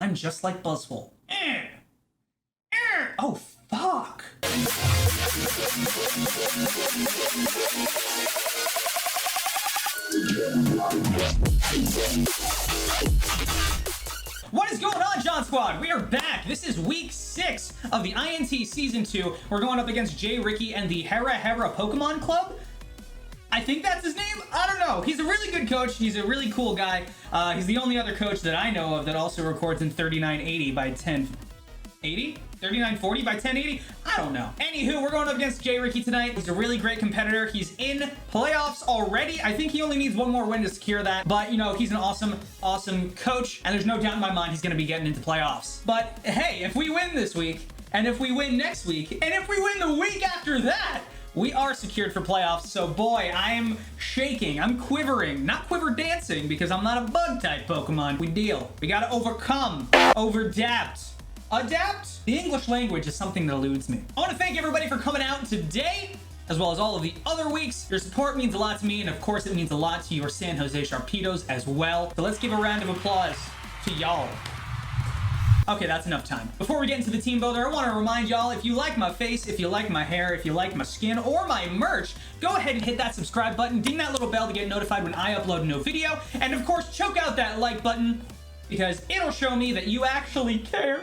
I'm just like Buzzful. Oh, fuck. What is going on, John Squad? We are back. This is week 6 of the INT Season 2. We're going up against Jay Ricky and the Hera Pokemon Club. I think that's his name. I don't know. He's a really good coach. He's a really cool guy. He's the only other coach that I know of that also records in 3980 by 1080? 3940 by 1080? I don't know. Anywho, we're going up against Jay Ricky tonight. He's a really great competitor. He's in playoffs already. I think he only needs one more win to secure that. But, you know, he's an awesome coach. And there's no doubt in my mind he's going to be getting into playoffs. But, hey, if we win this week, and if we win next week, and if we win the week after that, we are secured for playoffs. So, boy, I'm shaking. I'm quivering. Not quiver dancing, because I'm not a bug-type Pokemon. We deal. We got to overcome. Overadapt. Adapt? The English language is something that eludes me. I want to thank everybody for coming out today, as well as all of the other weeks. Your support means a lot to me, and of course it means a lot to your San Jose Sharpedos as well. So let's give a round of applause to y'all. Okay, that's enough time. Before we get into the team builder, I want to remind y'all, if you like my face, if you like my hair, if you like my skin, or my merch, go ahead and hit that subscribe button, ding that little bell to get notified when I upload a new video, and of course, choke out that like button, because it'll show me that you actually care.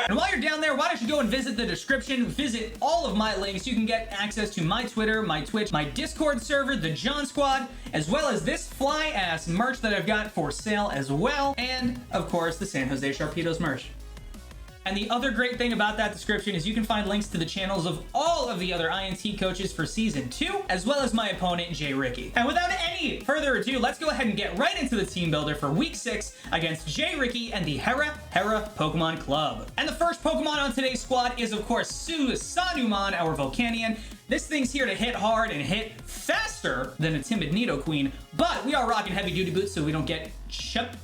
And while you're down there, why don't you go and visit the description, visit all of my links. You can get access to my Twitter, my Twitch, my Discord server, the John Squad, as well as this fly-ass merch that I've got for sale as well, and, of course, the San Jose Sharpedos merch. And the other great thing about that description is you can find links to the channels of all of the other INT coaches for Season 2, as well as my opponent, Jay Ricky. And without any further ado, let's go ahead and get right into the team builder for Week 6 against Jay Ricky and the Hera Pokemon Club. And the first Pokemon on today's squad is, of course, Lusamine, our Volcanion. This thing's here to hit hard and hit faster than a timid Nidoqueen, but we are rocking heavy duty boots so we don't get chipped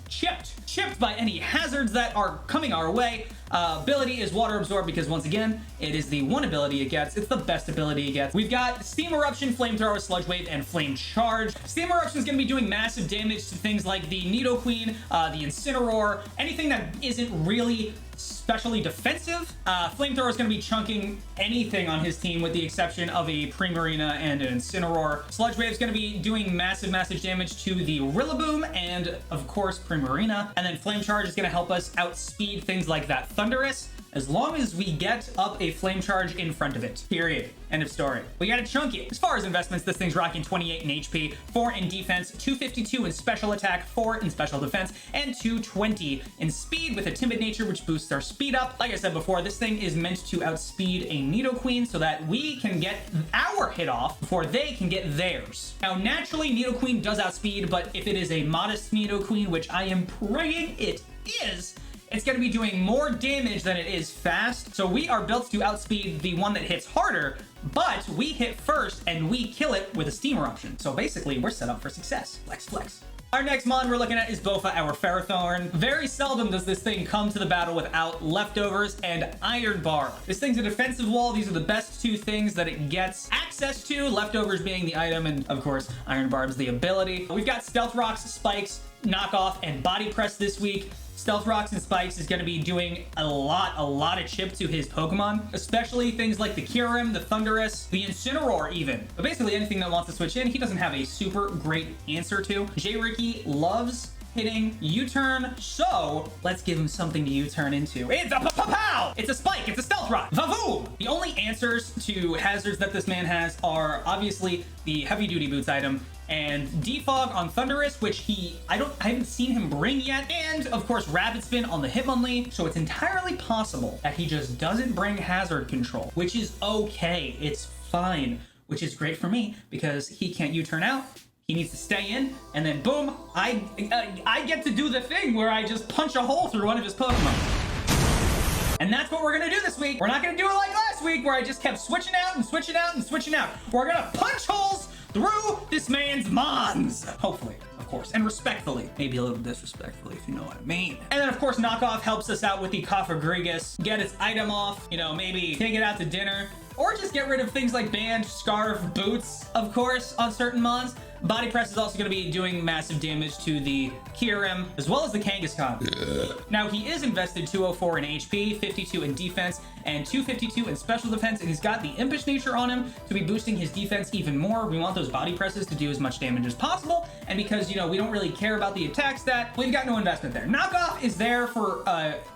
by any hazards that are coming our way. Ability is Water Absorb because, once again, it is the one ability it gets. It's the best ability it gets. We've got Steam Eruption, Flamethrower, Sludge Wave, and Flame Charge. Steam Eruption is going to be doing massive damage to things like the Nidoqueen, the Incineroar, anything that isn't really specially defensive. Flamethrower is going to be chunking anything on his team with the exception of a Primarina and an Incineroar. Sludge Wave is going to be doing massive damage to the Rillaboom and, of course, Primarina. And then Flame Charge is going to help us outspeed things like that Thundurus, as long as we get up a Flame Charge in front of it. Period. End of story. We gotta chunk it. As far as investments, this thing's rocking 28 in HP, 4 in defense, 252 in special attack, 4 in special defense, and 220 in speed with a timid nature, which boosts our speed up. Like I said before, this thing is meant to outspeed a Nidoqueen so that we can get our hit off before they can get theirs. Now, naturally, Nidoqueen does outspeed, but if it is a modest Nidoqueen, which I am praying it is, it's going to be doing more damage than it is fast. So we are built to outspeed the one that hits harder, but we hit first and we kill it with a Steam Eruption. So basically, we're set up for success. Flex. Our next mon we're looking at is Bofa, our Ferrothorn. Very seldom does this thing come to the battle without Leftovers and Iron Barb. This thing's a defensive wall. These are the best two things that it gets access to, Leftovers being the item, and of course, Iron Barb's the ability. We've got Stealth Rocks, Spikes, Knockoff, and Body Press this week. Stealth Rocks and Spikes is going to be doing a lot of chip to his Pokemon, especially things like the Kyurem, the Thundurus, the Incineroar even. But basically anything that wants to switch in, he doesn't have a super great answer to. Jay Ricky loves hitting U-turn, so let's give him something to U-turn into. It's a pow! It's a Spike, it's a Stealth Rock, Vavoom! The only answers to hazards that this man has are obviously the heavy duty boots item and Defog on Thundurus, which I haven't seen him bring yet, and of course Rapid Spin on the Hitmonlee. So it's entirely possible that he just doesn't bring hazard control, which is okay. It's fine, which is great for me because he can't U-turn out. He needs to stay in, and then boom, I get to do the thing where I just punch a hole through one of his Pokemon. And that's what we're gonna do this week. We're not gonna do it like last week where I just kept switching out and switching out and switching out. We're gonna punch holes through this man's mons. Hopefully, of course, and respectfully. Maybe a little disrespectfully, if you know what I mean. And then, of course, Knockoff helps us out with the Cofagrigus. Get its item off, you know, maybe take it out to dinner. or just get rid of things like band, scarf, boots, of course, on certain mons. Body press is also going to be doing massive damage to the Kyurem, as well as the Kangaskhan. Now, he is invested 204 in HP, 52 in defense, and 252 in special defense, and he's got the impish nature on him to be boosting his defense even more. We want those body presses to do as much damage as possible, and because, you know, we don't really care about the attack stat, we've got no investment there. Knockoff is there for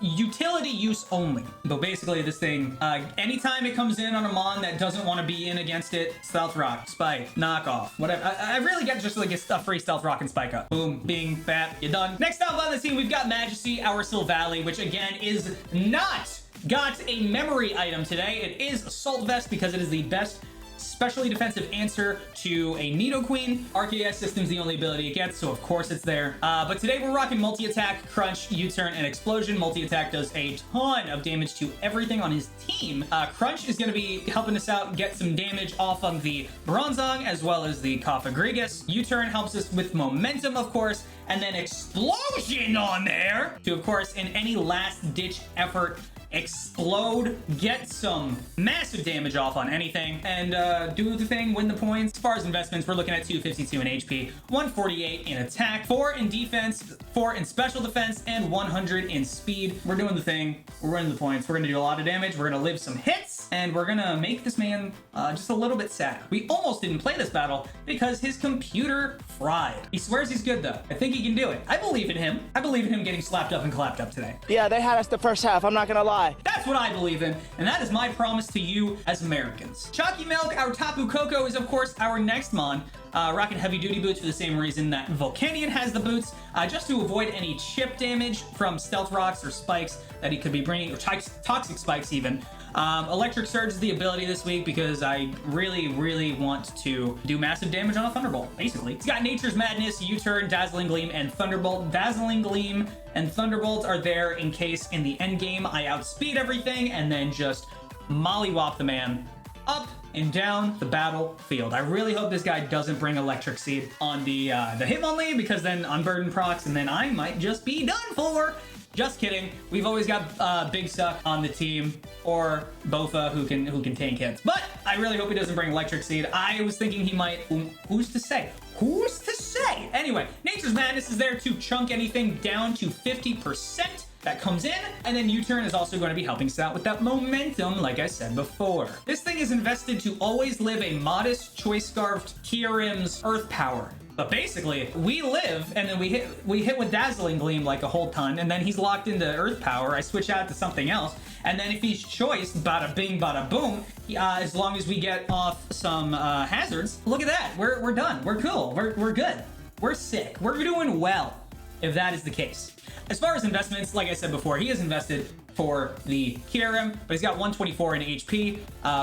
utility use only. But basically, this thing, anytime it comes in on a mon that doesn't want to be in against it, Stealth Rock, Spike, Knockoff, whatever. I really get just like a free Stealth Rock and Spike up. Boom, bing, bap, you're done. Next up on the team, we've got Majesty, our Sylvally, which again is not got a memory item today. It is Assault Vest because it is the best specially defensive answer to a Nidoqueen. RKS System's the only ability it gets, so of course it's there. But today we're rocking multi-attack, crunch, U-turn, and explosion. Multi-attack does a ton of damage to everything on his team. Crunch is going to be helping us out get some damage off of the Bronzong as well as the Cofagrigus. U-turn helps us with momentum, of course, and then explosion on there to, of course, in any last-ditch effort, explode, get some massive damage off on anything, and do the thing, win the points. As far as investments, we're looking at 252 in HP, 148 in attack, 4 in defense, 4 in special defense, and 100 in speed. We're doing the thing. We're winning the points. We're gonna do a lot of damage. We're gonna live some hits, and we're gonna make this man just a little bit sad. We almost didn't play this battle because his computer fried. He swears he's good though. I think he can do it. I believe in him. I believe in him getting slapped up and clapped up today. Yeah, they had us the first half. I'm not gonna lie. That's what I believe in, and that is my promise to you as Americans. Chalky Milk, our Tapu Koko, is of course our next mon. Rocking heavy duty boots for the same reason that Volcanion has the boots, just to avoid any chip damage from stealth rocks or spikes that he could be bringing, or toxic spikes even. Electric Surge is the ability this week because I really want to do massive damage on a Thunderbolt, basically. He's got Nature's Madness, U-turn, Dazzling Gleam, and Thunderbolt. Dazzling Gleam and Thunderbolt are there in case in the end game I outspeed everything and then just mollywop the man up and down the battlefield. I really hope this guy doesn't bring Electric Seed on the Hitmonlee, because then Unburden procs and then I might just be done for. Just kidding. We've always got Big Suck on the team, or Bofa who can tank hits. But I really hope he doesn't bring Electric Seed. I was thinking he might. Who's to say? Who's to say? Anyway, Nature's Madness is there to chunk anything down to 50%. That comes in, and then U-turn is also going to be helping us out with that momentum, like I said before. This thing is invested to always live a modest Choice Scarfed Kyurem's Earth Power. But basically, we live, and then we hit with Dazzling Gleam like a whole ton, and then he's locked into Earth Power. I switch out to something else, and then if he's choiced, bada bing, bada boom, as long as we get off some hazards, look at that. We're done. We're cool. We're good. We're sick. We're doing well, if that is the case. As far as investments, like I said before, he is invested for the Kyurem, but he's got 124 in HP,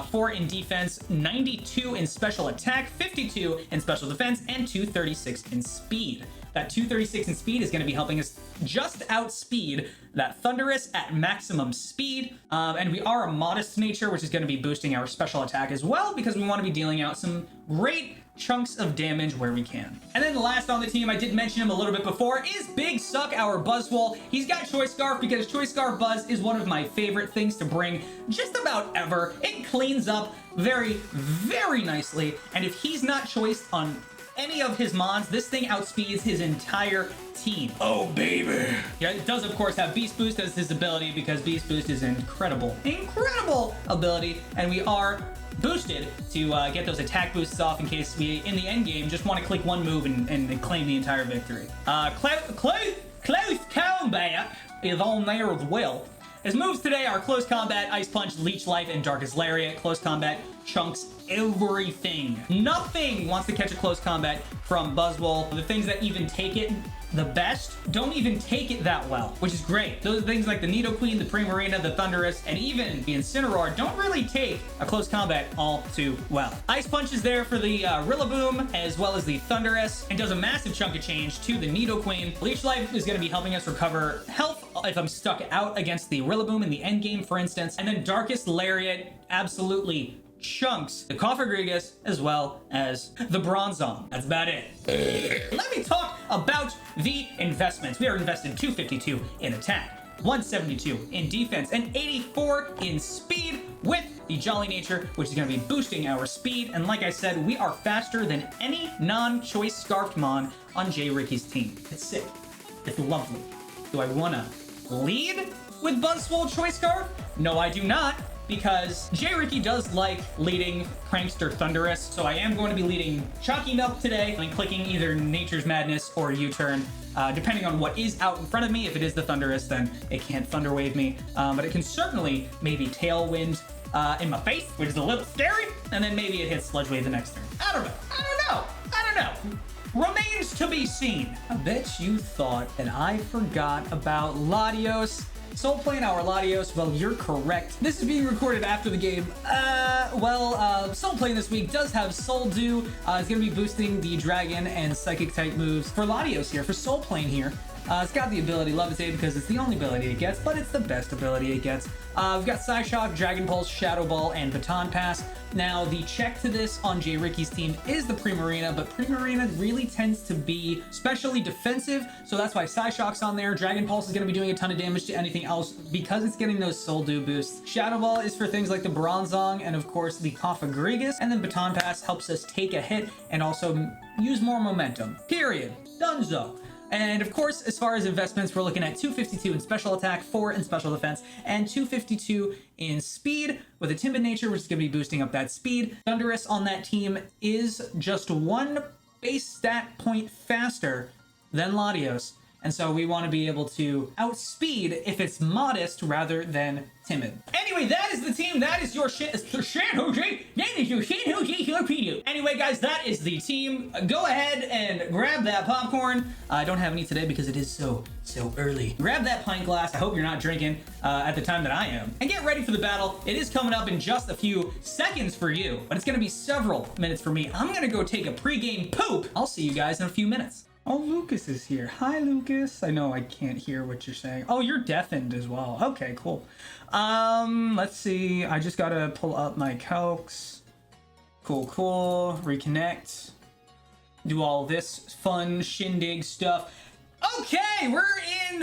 4 in defense, 92 in special attack, 52 in special defense, and 236 in speed. That 236 in speed is going to be helping us just outspeed that Thundurus at maximum speed. And we are a modest nature, which is going to be boosting our special attack as well, because we want to be dealing out some great chunks of damage where we can. And then the last on the team, I did mention him a little bit before, is Big Suck, our Buzzwole. He's got Choice Scarf because Choice Scarf Buzz is one of my favorite things to bring just about ever. It cleans up very nicely, and if he's not choiced on any of his mons, this thing outspeeds his entire team. Oh, baby. Yeah, it does, of course, have Beast Boost as his ability, because Beast Boost is an incredible ability, and we are boosted to get those attack boosts off in case we, in the end game, just want to click one move and claim the entire victory. Close Combat is on there as well. His moves today are Close Combat, Ice Punch, Leech Life, and Darkest Lariat. Close Combat chunks everything. Nothing wants to catch a Close Combat from Buzzwole. The things that even take it the best don't even take it that well, which is great. Those things like the Nidoqueen, the Primarina, the Thundurus, and even the Incineroar don't really take a Close Combat all too well. Ice Punch is there for the Rillaboom as well as the Thundurus, and does a massive chunk of change to the Nidoqueen. Leech Life is going to be helping us recover health if I'm stuck out against the Rillaboom in the end game, for instance. And then Darkest Lariat absolutely chunks the Cofagrigus as well as the Bronzong. That's about it. Let me talk about the investments. We are invested 252 in attack, 172 in defense, and 84 in speed with the Jolly Nature, which is going to be boosting our speed. And like I said, we are faster than any non-choice Scarfed Mon on J. Ricky's team. It's sick. It's lovely. Do I want to lead with Buzzwole Choice Scarf? No, I do not, because J. Ricky does like leading Prankster Thunderous, so I am going to be leading Chalky Milk today and clicking either Nature's Madness or U-Turn, depending on what is out in front of me. If it is the Thunderous, then it can't Thunder Wave me, but it can certainly maybe Tailwind in my face, which is a little scary, and then maybe it hits Sludge Wave the next turn. I don't know. Remains to be seen. I bet you thought that I forgot about Latios. Soul Plane Hour Latios, well, you're correct. This is being recorded after the game. Soul Plane this week does have Soul Dew. It's gonna be boosting the Dragon and Psychic type moves for Latios here, for Soul Plane here. It's got the ability Levitate because it's the only ability it gets, but it's the best ability it gets. We've got Psyshock, Dragon Pulse, Shadow Ball, and Baton Pass. Now, the check to this on J. Ricky's team is the Primarina, but Primarina really tends to be specially defensive, so that's why Psyshock's on there. Dragon Pulse is going to be doing a ton of damage to anything else because it's getting those Soul Dew boosts. Shadow Ball is for things like the Bronzong and, of course, the Koffagrigus, and then Baton Pass helps us take a hit and also use more momentum. Period. Dunzo. And of course, as far as investments, we're looking at 252 in special attack, 4 in special defense, and 252 in speed with a Timid Nature, which is going to be boosting up that speed. Thunderous on that team is just 1 base stat point faster than Latios. And so we want to be able to outspeed if it's modest rather than timid. Anyway, that is the team. That is your Shanhuji. That is your Shanhuji torpedo. Anyway, guys, that is the team. Go ahead and grab that popcorn. I don't have any today because it is so early. Grab that pint glass. I hope you're not drinking at the time that I am. And get ready for the battle. It is coming up in just a few seconds for you, but it's going to be several minutes for me. I'm going to go take a pregame poop. I'll see you guys in a few minutes. Oh, Lucas is here. Hi, Lucas. I know I can't hear what you're saying. Oh, you're deafened as well. Okay, cool. Let's see. I just gotta pull up my calcs. Cool. Reconnect. Do all this fun shindig stuff. Okay, we're in,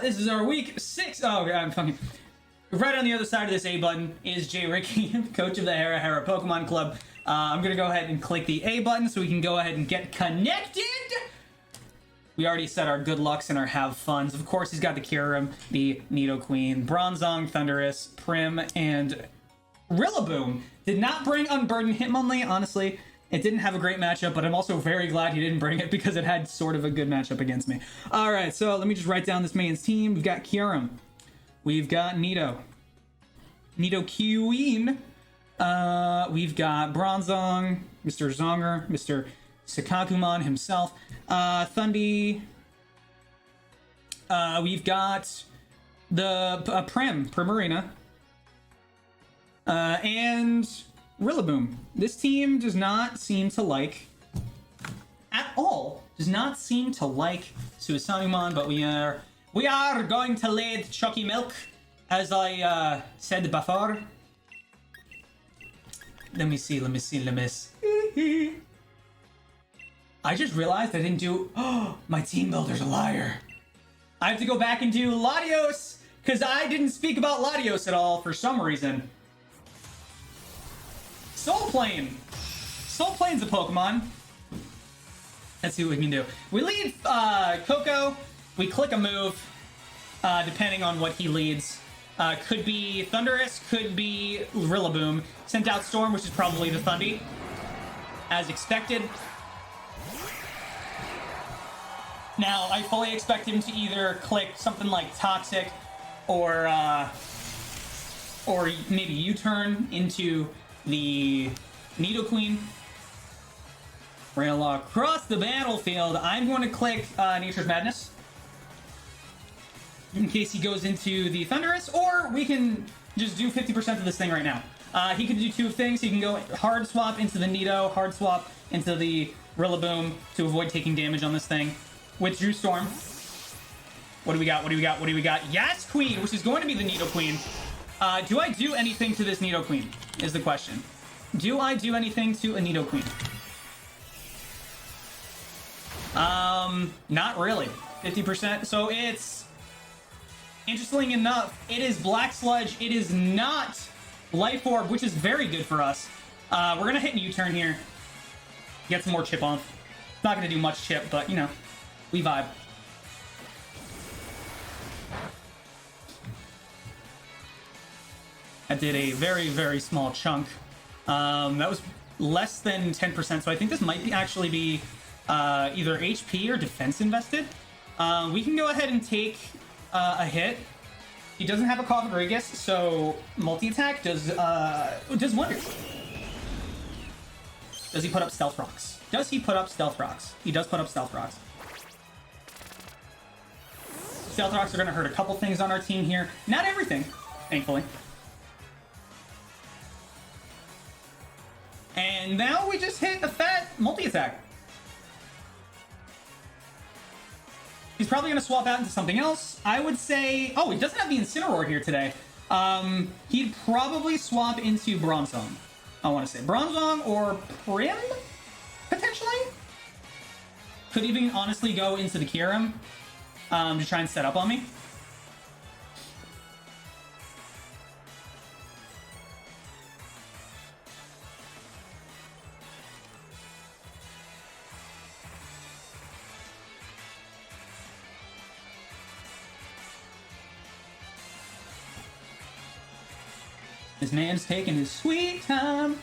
this is our week 6. Oh, God, I'm fucking... Right on the other side of this A button is J. Ricky, coach of the Hara Pokemon Club. I'm gonna go ahead and click the A button so we can go ahead and get connected. We already said our good lucks and our have funs. Of course, he's got the Kyurem, the Nidoqueen, Bronzong, Thunderous, Prim, and Rillaboom. Did not bring Unburden Hitmonlee, honestly. It didn't have a great matchup, but I'm also very glad he didn't bring it because it had sort of a good matchup against me. All right, so let me just write down this man's team. We've got Kyurem. We've got Nidoqueen. We've got Bronzong, Mr. Zonger, Mr. Sakakumon himself. Thundy. We've got the Primarina. And Rillaboom. This team does not seem to like, at all, Suisanumon, but we are going to lead Chalky Milk, as I said before. Let me see. I just realized I didn't do... Oh, my team builder's a liar. I have to go back and do Latios, because I didn't speak about Latios at all for some reason. Soul Plane. Soul Plane's a Pokemon. Let's see what we can do. We lead Coco. We click a move, depending on what he leads. Could be Thunderous, could be Rillaboom. Sent out Storm, which is probably the Thundy, as expected. Now, I fully expect him to either click something like Toxic or maybe U-turn into the Nidoqueen. Rail across the battlefield. I'm going to click Nature's Madness in case he goes into the Thunderous, or we can just do 50% of this thing right now. He can do 2 things. He can go hard swap into the Nido, hard swap into the Rillaboom to avoid taking damage on this thing. Withdrew Storm. What do we got? Yes, Queen, which is going to be the Nidoqueen. Do I do anything to this Nidoqueen? Is the question. Do I do anything to a Nidoqueen? Not really. 50%. So it's... Interestingly enough, it is Black Sludge. It is not Life Orb, which is very good for us. We're going to hit an U-turn here. Get some more chip off. Not going to do much chip, but, you know, we vibe. That did a very, very small chunk. That was less than 10%, so I think this might actually be either HP or defense invested. We can go ahead and take a hit. He doesn't have a Cofagrigus, so multi-attack does wonders. Does he put up Stealth Rocks? Does he put up Stealth Rocks? He does put up Stealth Rocks. Stealth Rocks are going to hurt a couple things on our team here. Not everything, thankfully. And now we just hit a fat multi-attack. He's probably going to swap out into something else. I would say... Oh, he doesn't have the Incineroar here today. He'd probably swap into Bronzong. I want to say Bronzong or Prim, potentially? Could even honestly go into the Kyurem to try and set up on me. This man's taking his sweet time.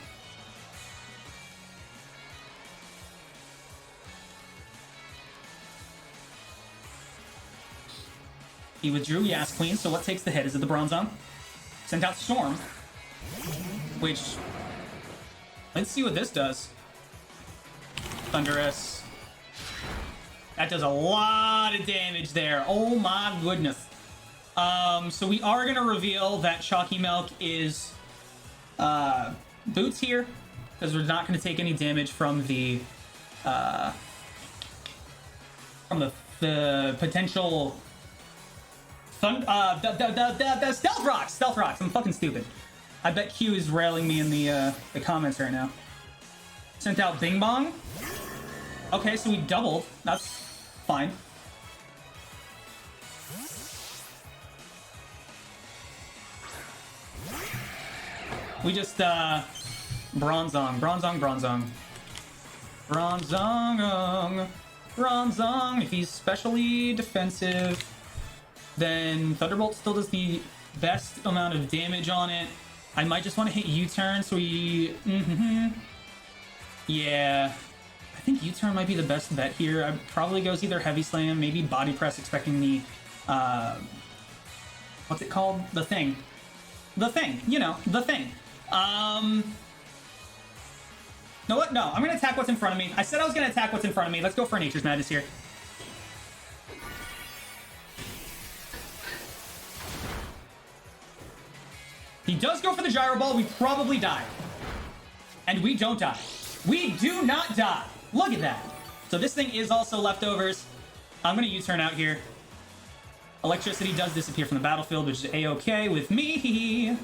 He withdrew Yas Queen, so what takes the hit? Is it the Bronzong? Sent out Storm. Which... Let's see what this does. Thunderous. That does a lot of damage there. Oh my goodness. So we are going to reveal that Chalky Milk is Boots here, because we're not going to take any damage from the potential the Stealth Rocks! Stealth Rocks! I'm fucking stupid. I bet Q is railing me in the comments right now. Sent out Bing Bong. Okay, so we doubled. That's fine. We just, Bronzong, Bronzong, Bronzong. Bronzong, Bronzong. If he's specially defensive, then Thunderbolt still does the best amount of damage on it. I might just want to hit U-turn, so we... Yeah. I think U-turn might be the best bet here. I probably goes either Heavy Slam, maybe Body Press, expecting the, what's it called? The Thing. The Thing. You know, the Thing. No, what? No, I'm going to attack what's in front of me. I said I was going to attack what's in front of me. Let's go for Nature's Madness here. He does go for the Gyro Ball. We probably die. And we don't die. We do not die. Look at that. So this thing is also leftovers. I'm going to U-turn out here. Electricity does disappear from the battlefield, which is A-okay with me.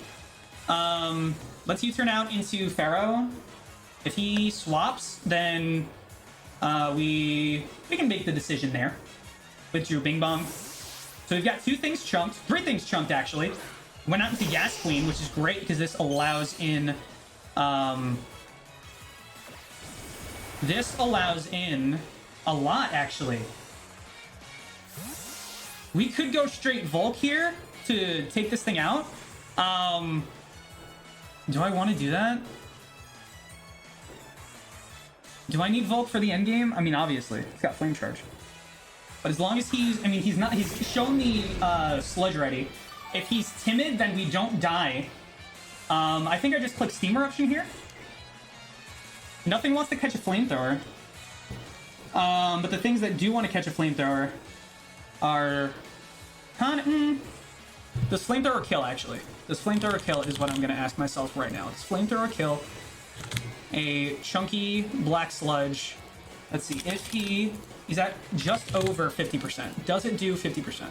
Let's U-turn out into Pharaoh. If he swaps, then we can make the decision there with Drew Bing Bong. So we've got 2 things chunked, 3 things chunked actually. Went out into Gas Queen, which is great because this allows in a lot actually. We could go straight Volk here to take this thing out. Do I want to do that? Do I need Volk for the end game? I mean, obviously, he's got Flame Charge. But as long as he's, I mean, he's shown the Sludge ready. If he's timid, then we don't die. I think I just click Steam Eruption here. Nothing wants to catch a Flamethrower. But the things that do want to catch a Flamethrower are kind of... Does Flamethrower kill, actually? Does Flamethrower kill is what I'm going to ask myself right now. Does Flamethrower kill a chunky black sludge? Let's see. If he's at just over 50%. Does it do 50%?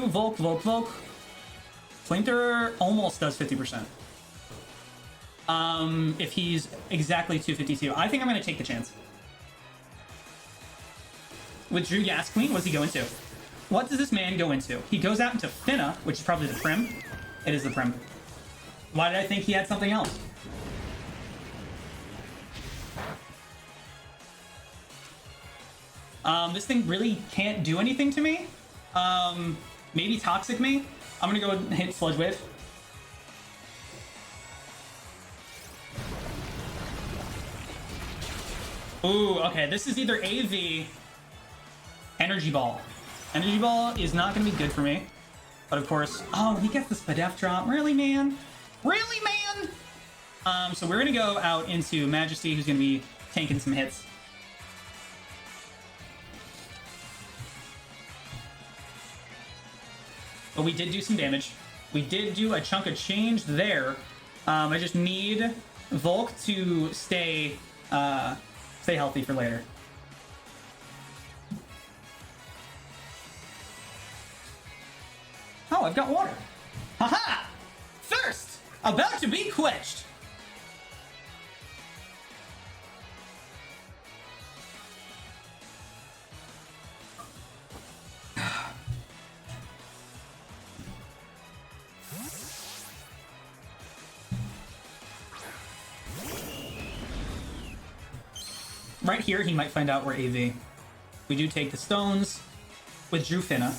Volk, Volk, Volk. Flamethrower almost does 50%. If he's exactly 252. I think I'm going to take the chance. With Drew Gas Queen, what does he go into? What does this man go into? He goes out into Finna, which is probably the Prim. It is the Prim. Why did I think he had something else? This thing really can't do anything to me. Maybe toxic me. I'm gonna go and hit Sludge Wave. Ooh, okay, this is either AV, Energy Ball. Energy Ball is not gonna be good for me. But of course, oh, he gets the Spadef drop. Really, man? Really, man? So we're gonna go out into Majesty, who's gonna be tanking some hits. But we did do some damage. We did do a chunk of change there. I just need Volk to stay healthy for later. Oh, I've got water. Haha! Thirst! About to be quenched! Right here, he might find out we're AV. We do take the stones with Drufina.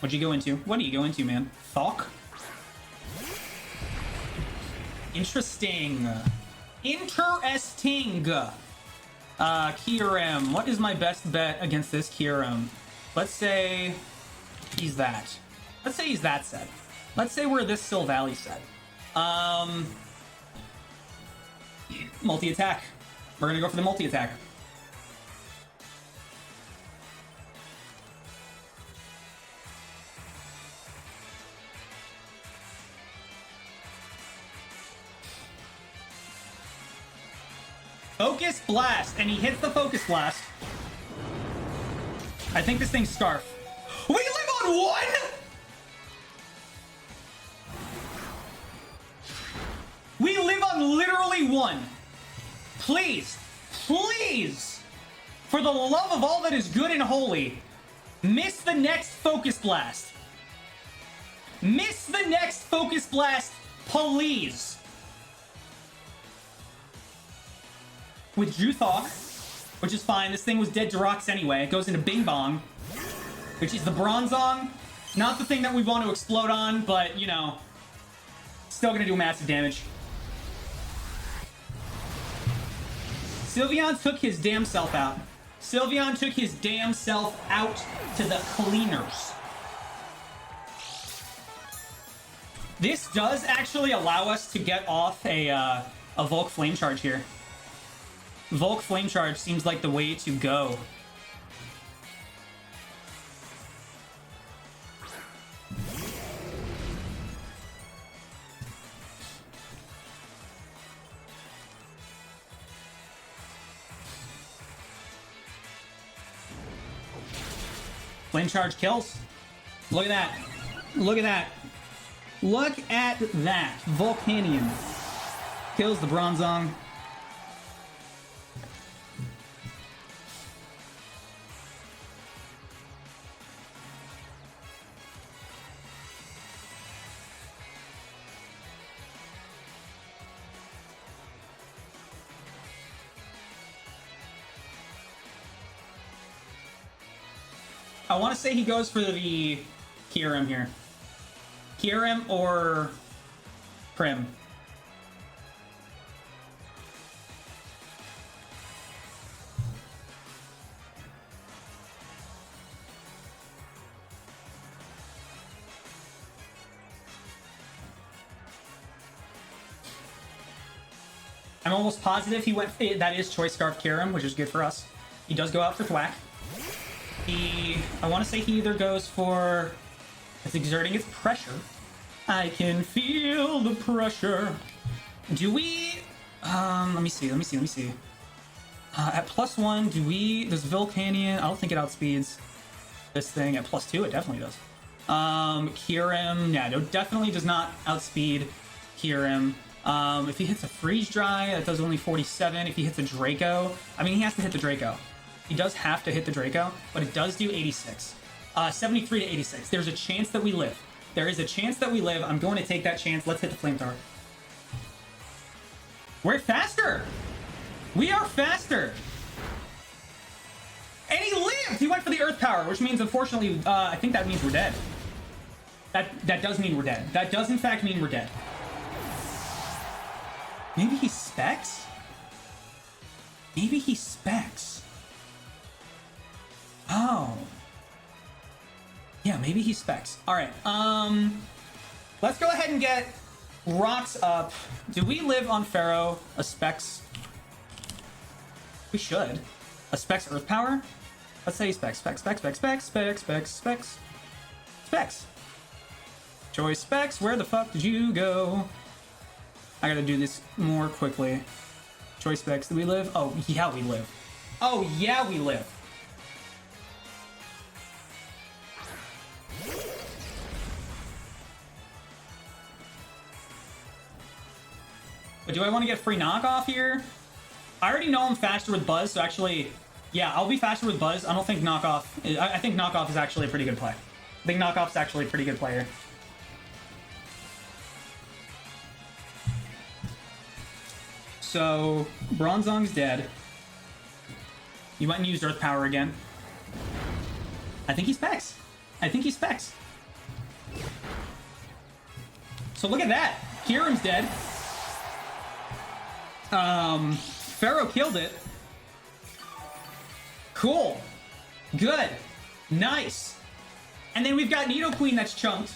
What'd you go into? What do you go into, man? Thok? Interesting. Interesting. Kyurem. What is my best bet against this Kyurem? Let's say he's that. Let's say he's that set. Let's say we're this Sylvally set. Multi-attack. We're gonna go for the multi-attack. Focus Blast, and he hits the Focus Blast. I think this thing's Scarf. We live on one?! We live on literally one. Please, please, for the love of all that is good and holy, miss the next Focus Blast. Miss the next Focus Blast, please. Withdrew Thok, which is fine. This thing was dead to rocks anyway. It goes into Bing Bong, which is the Bronzong. Not the thing that we want to explode on, but, you know, still gonna do massive damage. Sylveon took his damn self out. Sylveon took his damn self out to the cleaners. This does actually allow us to get off a Volk Flame Charge here. Volk Flame Charge seems like the way to go. Flame Charge kills. Look at that. Look at that. Look at that. Volcanion kills the Bronzong. I want to say he goes for the Kyurem here. Kyurem or Prim. I'm almost positive he went. That is Choice Scarf Kyurem, which is good for us. He does go out for Thwack. I want to say he either goes for... It's exerting its pressure. I can feel the pressure. Do we... let me see. At +1, do we... Does Volcanion... I don't think it outspeeds this thing. At +2, it definitely does. Kyurem... Yeah, no, definitely does not outspeed Kyurem. If he hits a Freeze Dry, that does only 47. If he hits a Draco... I mean, he has to hit the Draco. He does have to hit the Draco, but it does do 86. 73 to 86. There's a chance that we live. There is a chance that we live. I'm going to take that chance. Let's hit the Flamethrower. We're faster. We are faster. And he lived! He went for the earth power, which means, unfortunately, I think that means we're dead. That does mean we're dead. That does, in fact, mean we're dead. Maybe he specs? Maybe he specs. Oh. Yeah, maybe he specs. Alright, let's go ahead and get rocks up. Do we live on Pharaoh a specs? We should. A specs earth power? Let's say specs. Choice specs, where the fuck did you go? I gotta do this more quickly. Choice specs, do we live? Oh, yeah, we live. Oh, yeah, we live. But do I want to get free knockoff here? I already know I'm faster with Buzz, so actually, yeah, I'll be faster with Buzz. I don't think knockoff... I think knockoff is actually a pretty good play. I think knockoff's actually a pretty good player. So, Bronzong's dead. You went and used Earth Power again. I think he specs. I think he specs. So look at that. Kieran's dead. Pharaoh killed it. Cool. Good. Nice. And then we've got Nidoqueen that's chunked.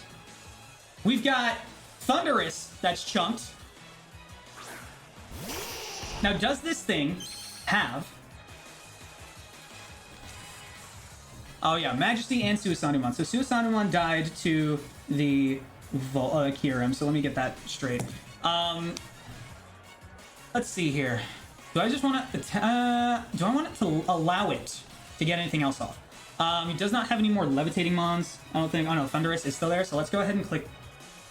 We've got Thundurus that's chunked. Now, does this thing have... Oh, yeah, Majesty and Suisanumon. So Suisanumon died to the Kyurem, so let me get that straight. Let's see here. Do I just want to... do I want it to allow it to get anything else off? He does not have any more Levitating Mons, I don't think. Oh, no, Thundurus is still there, so let's go ahead and click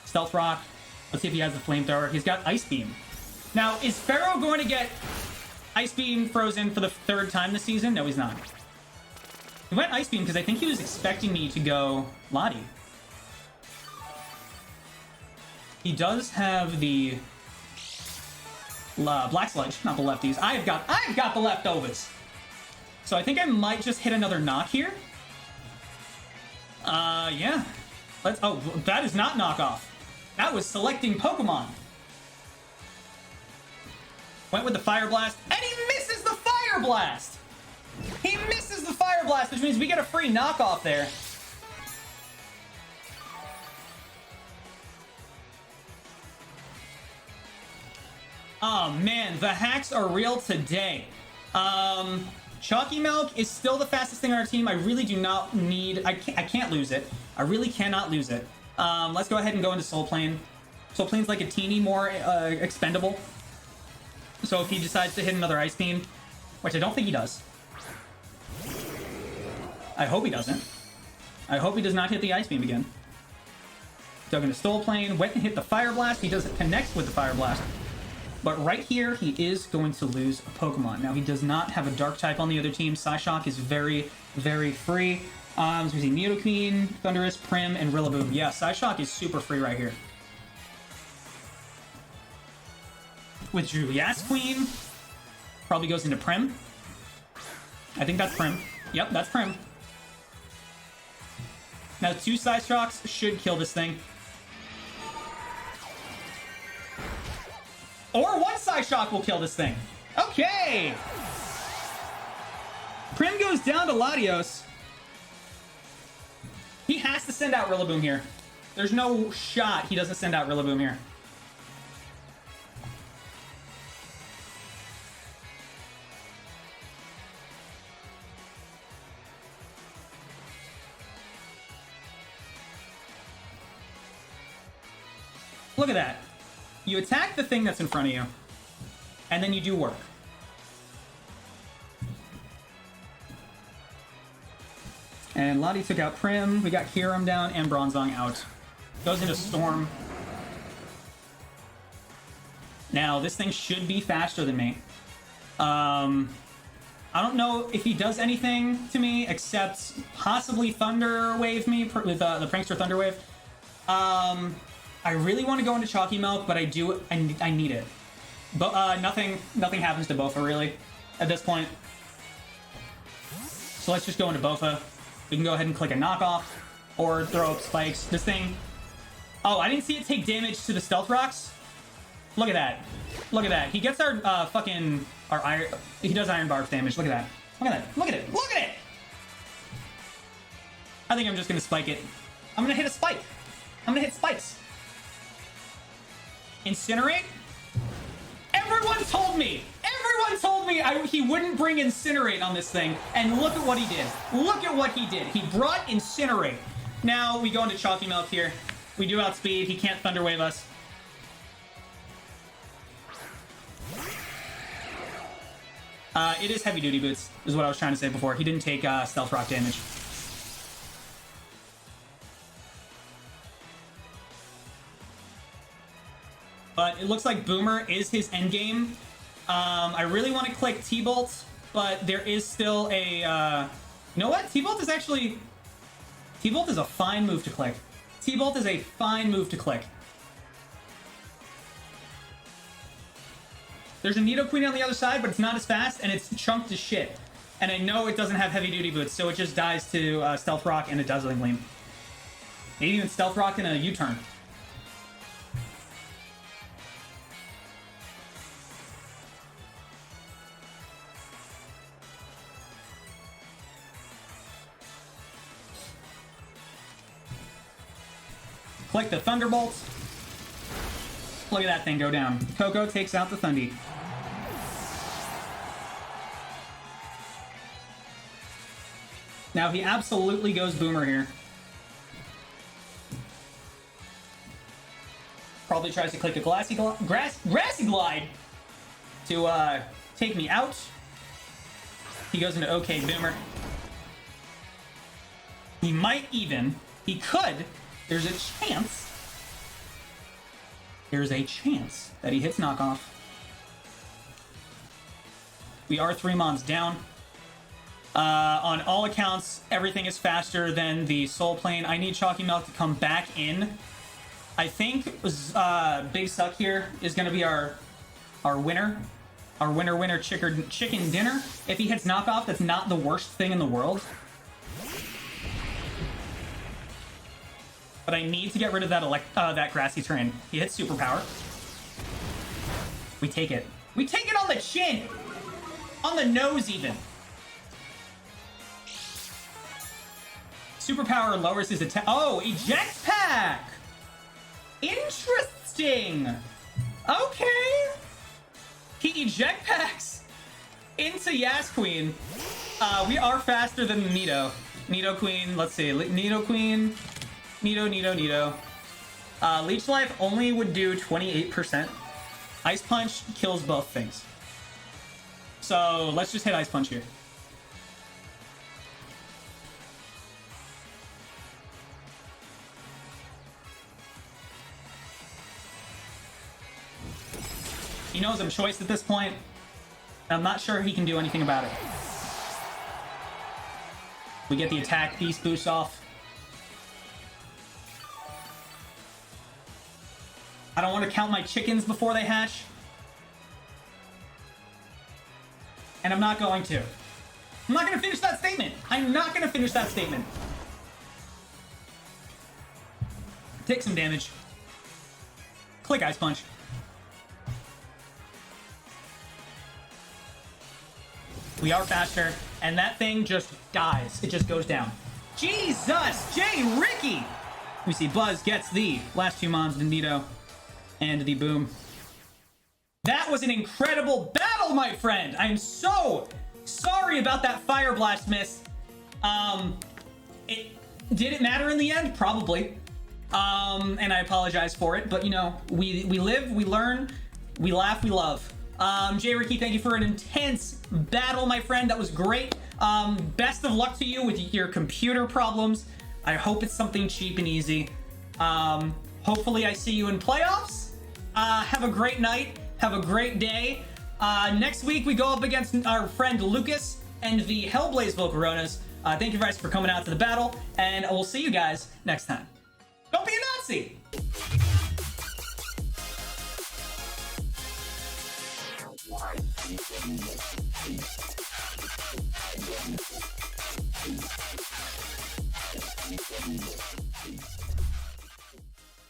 Stealth Rock. Let's see if he has the Flamethrower. He's got Ice Beam. Now, is Pharaoh going to get Ice Beam frozen for the third time this season? No, he's not. He went Ice Beam because I think he was expecting me to go Lottie. He does have the Black Sludge, not the lefties. I've got the leftovers. So I think I might just hit another knock here. Yeah. Let's. Oh, that is not knockoff. That was selecting Pokemon. Went with the Fire Blast, and he misses the Fire Blast! He misses the Fire Blast, which means we get a free knockoff there. Oh man, the hacks are real today. Chalky Milk is still the fastest thing on our team. I really do not need... I can't lose it. I really cannot lose it. Let's go ahead and go into Soul Plane. Soul Plane's like a teeny more expendable. So if he decides to hit another Ice Beam, which I don't think he does. I hope he doesn't. I hope he does not hit the Ice Beam again. Dug into Soul Plane, went and hit the Fire Blast. He doesn't connect with the Fire Blast. But right here, he is going to lose a Pokemon. Now, he does not have a Dark type on the other team. Psyshock is very, very free. So we see Nidoqueen, Thundurus, Prim, and Rillaboom. Yeah, Psyshock is super free right here. Withdrew Yasqueen. Probably goes into Prim. I think that's Prim. Yep, that's Prim. Now, 2 Psyshocks should kill this thing. Or 1 Psyshock will kill this thing. Okay! Prim goes down to Latios. He has to send out Rillaboom here. There's no shot he doesn't send out Rillaboom here. Look at that. You attack the thing that's in front of you, and then you do work. And Lottie took out Prim. We got Kyurem down and Bronzong out. Goes into Storm. Now, this thing should be faster than me. I don't know if he does anything to me except possibly Thunder Wave me with the Prankster Thunder Wave. I really want to go into Chalky Milk, but I need it. But nothing happens to Bofa really at this point. So let's just go into Bofa. We can go ahead and click a knockoff or throw up spikes. This thing. Oh, I didn't see it take damage to the stealth rocks. Look at that. Look at that. He gets our fucking iron. He does iron barf damage. Look at that. Look at that. Look at it. Look at it. I think I'm just gonna spike it. I'm gonna hit a spike. I'm gonna hit spikes. Incinerate? Everyone told me he wouldn't bring Incinerate on this thing, and look at what he did. Look at what he did. He brought Incinerate. Now we go into Chalky Milk here. We do outspeed. He can't Thunder Wave us. It is heavy duty boots, is what I was trying to say before. He didn't take stealth rock damage. But it looks like Boomer is his endgame. I really want to click T-Bolt, but there is still a... you know what? T-Bolt is actually... T-Bolt is a fine move to click. T-Bolt is a fine move to click. There's a Nidoqueen on the other side, but it's not as fast, and it's chunked as shit. And I know it doesn't have heavy-duty boots, so it just dies to Stealth Rock and a Dazzling Gleam. Maybe even Stealth Rock and a U-turn. Click the Thunderbolt. Look at that thing go down. Coco takes out the Thundy. Now he absolutely goes Boomer here. Probably tries to click a Grassy Glide to take me out. He goes into OK Boomer. He might even. He could. There's a chance. There's a chance that he hits knockoff. We are 3 mons down. On all accounts, everything is faster than the Soul Plane. I need Chalky Milk to come back in. I think Big Suck here is going to be our winner. Our winner chicken dinner. If he hits knockoff, that's not the worst thing in the world. But I need to get rid of that grassy terrain. He hits superpower. We take it. We take it on the chin! On the nose, even. Superpower lowers his attack. Oh, eject pack! Interesting! Okay! He eject packs into Yasqueen. We are faster than Nido. Nidoqueen, let's see. Nidoqueen. Nido. Leech Life only would do 28%. Ice Punch kills both things. So let's just hit Ice Punch here. He knows I'm choice at this point. I'm not sure he can do anything about it. We get the attack beast boost off. I don't want to count my chickens before they hatch. And I'm not going to. I'm not going to finish that statement. I'm not going to finish that statement. Take some damage. Click Ice Punch. We are faster, and that thing just dies. It just goes down. Jesus! J. Ricky! We see Buzz gets the last 2 mons to Nido. And the boom. That was an incredible battle, my friend. I'm so sorry about that Fire Blast miss. Did it matter in the end? Probably. And I apologize for it. But, you know, we live, we learn, we laugh, we love. Jay Ricky, thank you for an intense battle, my friend. That was great. Best of luck to you with your computer problems. I hope it's something cheap and easy. Hopefully I see you in playoffs. Have a great night. Have a great day. Next week, we go up against our friend Lucas and the Hellblaze Volcaronas. Thank you guys for coming out to the battle, and we'll see you guys next time. Don't be a Nazi!